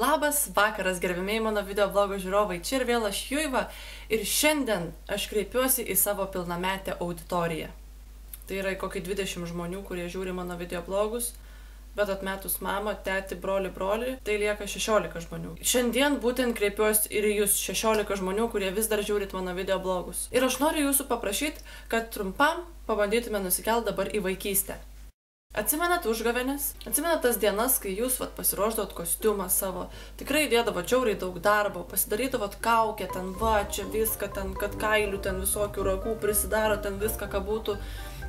Labas vakaras, gerbimieji mano video blogo žiūrovai, čia ir vėl aš Juiva ir šiandien aš kreipiuosi į savo pilnametę auditoriją. Tai yra kokį 20 žmonių, kurie žiūri mano video blogus, bet atmetus mamą, tėtį, brolį, tai lieka 16 žmonių. Šiandien būtent kreipiuosi ir jūs 16 žmonių, kurie vis dar žiūrit mano video blogus. Ir aš noriu jūsų paprašyti, kad trumpam pabandytume nusikelti dabar į vaikystę. Atsimenat užgavėnes? Atsimenat tas dienas, kai jūs pasiruošdavot kostiumą savo, tikrai įdėdavot žiauriai daug darbo, pasidarydavot kaukę, ten čia viską, ten kad kailių, ten visokių ragų prisidaro, ten viską, ką būtų.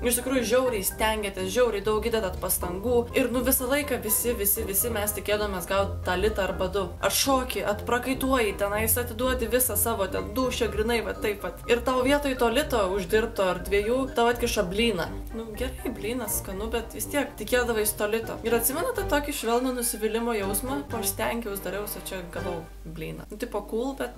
Iš tikrųjų žiauriai stengiatės, žiauriai daug įdedat pastangų ir visą laiką visi mes tikėdomės gauti tą litą arba du. Atšoki, atprakaituoji, tenais atiduodi visą savo ten dušę grinai, va taip pat. Ir tau vietoj to lito uždirbto ar dviejų, tau atkiša blyną. Gerai, blynas skanu, bet vis tiek tikėdavais to lito. Ir atsimenate tokį švelnų nusivylimą jausmą, po aš stengiaus dariausi, čia gavau blyną. Tipo cool, bet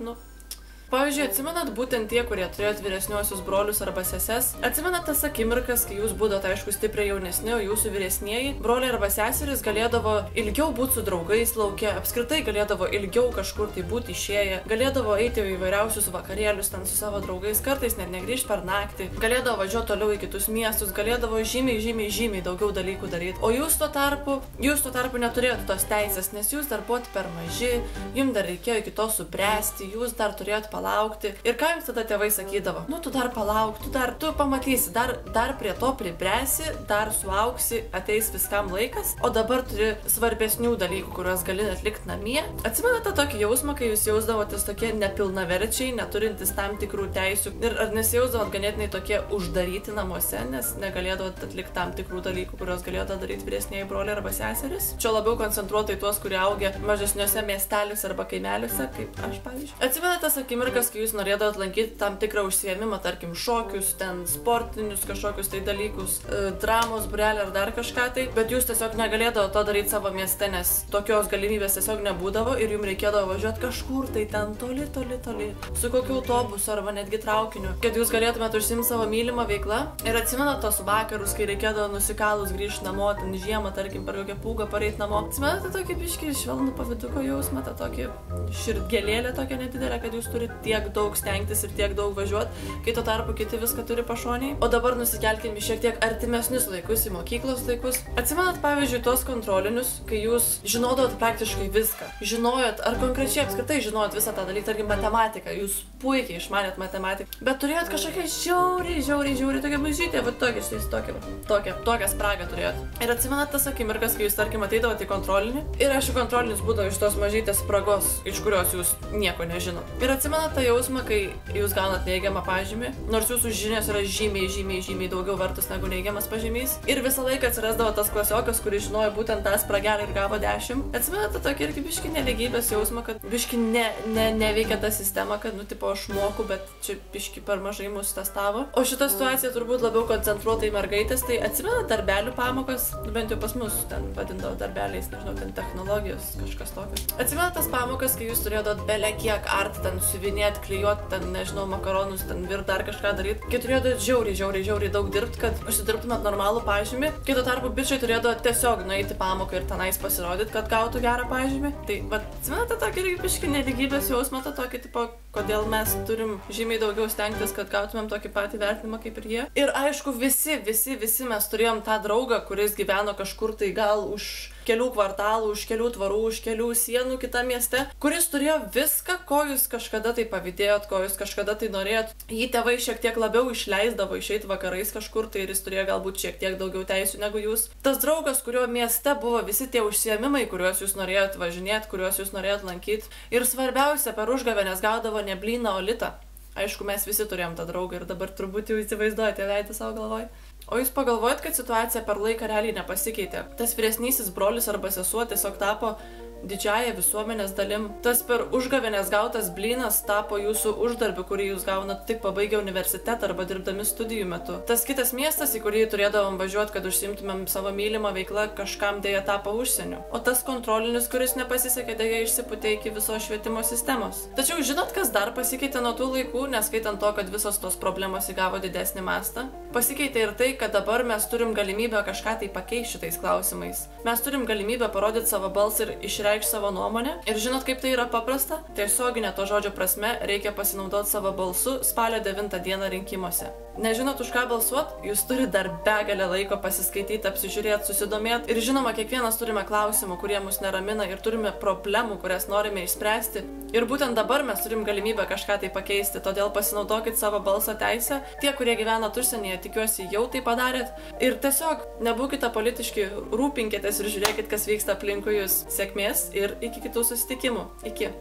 Pavyzdžiui, atsimenat būtent tie, kurie turėjot vyresniuosius brolius arba seses? Atsimenat tas akimirkas, kai jūs būdot, aišku, stipriai jaunesni, o jūsų vyresnieji broliai arba seserys galėdavo ilgiau būti su draugais lauke, apskritai galėdavo ilgiau kažkur tai būti išėję, galėdavo eiti į įvairiausius vakarėlius ten su savo draugais, kartais net negrįžti per naktį, galėdavo važiuoti toliau į kitus miestus, galėdavo žymiai daugiau dalykų daryti. O jūs tuo tarpu neturėjot tos teisės, nes jūs dar buvot per maži, jums dar reikėjo iki to subręsti, jūs dar turėjot palaukti. Ir ką jums tada tėvai sakydavo? Tu dar palauk, tu pamatysi, dar prie to pribręsi, dar suauksi, ateis viskam laikas, o dabar turi svarbesnių dalykų, kuriuos gali atlikti namie. Atsimenate tokį jausmą, kai jūs jausdavotės tokie nepilnaverčiai, neturintys tam tikrų teisių ir ar nesijausdavot ganėtinai tokie uždaryti namuose, nes negalėdavot atlikti tam tikrų dalykų, kuriuos galėdavo daryti vyresnieji broliai arba seserys? Čia labiau koncentruotai tuos, kurie augia mažesniuose miesteliuose arba kaimeliuose, kaip aš pavyzdžiui. Atsimenate tas akimirkas, kai jūs norėdavot lankyti tam tikrą užsiėmimą, tarkim šokius, ten sportinius kažkokius tai dalykus, dramos būrelį ar dar kažką tai, bet jūs tiesiog negalėdavo to daryti savo mieste, nes tokios galimybės tiesiog nebūdavo ir jums reikėdavo važiuoti kažkur tai ten toli, su kokiu autobusu arba netgi traukiniu, kad jūs galėtumėte užsiimti savo mylimą veiklą. Ir atsimenat tos vakarus, kai reikėdavo nusikalus grįžti namo, ten žiemą, tarkim, per kokią pūgą pareit namo. Atsimenate tokį biškį švelnų paviduko jausmą, tą tokį širdgėlėlę tokią nedidelę, kad jūs turite tiek daug stengtis ir tiek daug važiuoti, kai tuo tarpu kiti viską turi pašoniai. O dabar nusikelkime šiek tiek artimesnius laikus, į mokyklos laikus. Atsimenat, pavyzdžiui, tuos kontrolinius, kai jūs žinodavot praktiškai viską. Žinojot, ar konkrečiai apskritai žinojot visą tą dalyką, tarkim, matematiką. Jūs puikiai išmanėt matematiką, bet turėjot kažkokią žiauriai tokią mažytę, tokią spragą turėjot. Ir atsimenat tas akimirkas, kai jūs, tarkim, ateidavot į kontrolinį ir aišku, kontrolinis būdavo iš tos mažytės spragos, iš kurios jūs nieko nežinot. Ir atsimenat tą jausmą, kai jūs gaunat neigiamą pažymį, nors jūsų žinios yra žymiai daugiau vertus negu neigiamas pažymys. Ir visą laiką atsirasdavo tas klasiokas, kuris žinojo būtent tą spragelę ir gavo 10. Atsimenate tokį irgi biškį nelygybės jausmą, kad biškį neveikia ta sistema, kad, aš moku, bet čia biškį per mažai mus testavo. O šita situacija turbūt labiau koncentruota į mergaitės, tai atsimenate darbelių pamokas, bent jau pas mus ten vadindavo darbeliais, nežinau, ten technologijos, kažkas tokio. Atsimenate tas pamokas, kai jūs turėdavot bele kiek art, ten siuvinėt, klijuot, ten, nežinau, makaronus, ten vir dar kažką daryti. Kai turėdavot žiauriai daug dirbti, kad užsidirbtumėt normalų pažymį, kai tuo tarpu bičiai turėdavo tiesiog nueiti pamoką ir tenais pasirodyti, kad gautų gerą pažymį. Tai, atsimenate tokį irgi biškį nelygybės jausmą, tą tokį tipo, kodėl mes turim žymiai daugiau stengtis, kad gautumėm tokį patį vertinimą kaip ir jie. Ir aišku, visi mes turėjom tą draugą, kuris gyveno kažkur tai gal už kelių kvartalų, už kelių tvarų, už kelių sienų kitame mieste, kuris turėjo viską, ko jūs kažkada tai pavydėjot, ko jūs kažkada tai norėjot. Jį tėvai šiek tiek labiau išleisdavo išeiti vakarais kažkur, tai ir jis turėjo galbūt šiek tiek daugiau teisių negu jūs. Tas draugas, kurio mieste buvo visi tie užsiėmimai, kuriuos jūs norėjot važinėti, kuriuos jūs norėjot lankyti. Ir svarbiausia, per užgavėnes gaudavo ne blyną, o litą. Aišku, mes visi turėjom tą draugą ir dabar turbūt jau įsivaizduojate veidį savo galvoj. O jūs pagalvojat, kad situacija per laiką realiai nepasikeitė. Tas vyresnysis brolis arba sesuo tiesiog tapo didžiąją visuomenės dalim. Tas per užgavėnes gautas blynas tapo jūsų uždarbiu, kurį jūs gaunat tik pabaigę universitetą arba dirbdami studijų metu. Tas kitas miestas, į kurį turėdavom važiuoti, kad užsiimtumėm savo mylimą veiklą, kažkam dėja tapo užsieniu. O tas kontrolinis, kuris nepasisekė, dėja išsipūtė iki visos švietimo sistemos. Tačiau žinot, kas dar pasikeitė nuo tų laikų, neskaitant to, kad visos tos problemos įgavo didesnį mastą? Pasikeitė ir tai, kad dabar mes turim galimybę kažką tai pakeisti šitais klausimais. Mes turim galimybę parodyti savo balsą ir išreikšti išreikšti savo nuomonę. Ir žinot, kaip tai yra paprasta? Tiesioginė to žodžio prasme reikia pasinaudoti savo balsu spalio 9 dieną rinkimuose. Nežinot, už ką balsuot? Jūs turite dar begalę laiko pasiskaityti, apsižiūrėti, susidomėti. Ir žinoma, kiekvienas turime klausimų, kurie mus neramina ir turime problemų, kurias norime išspręsti. Ir būtent dabar mes turim galimybę kažką tai pakeisti, todėl pasinaudokit savo balso teisę. Tie, kurie gyvena užsienyje, tikiuosi jau tai padarėt. Ir tiesiog nebūkite politiški, rūpinkitės ir žiūrėkit, kas vyksta aplinkui jūs. Sėkmės ir iki kitų susitikimų. Iki.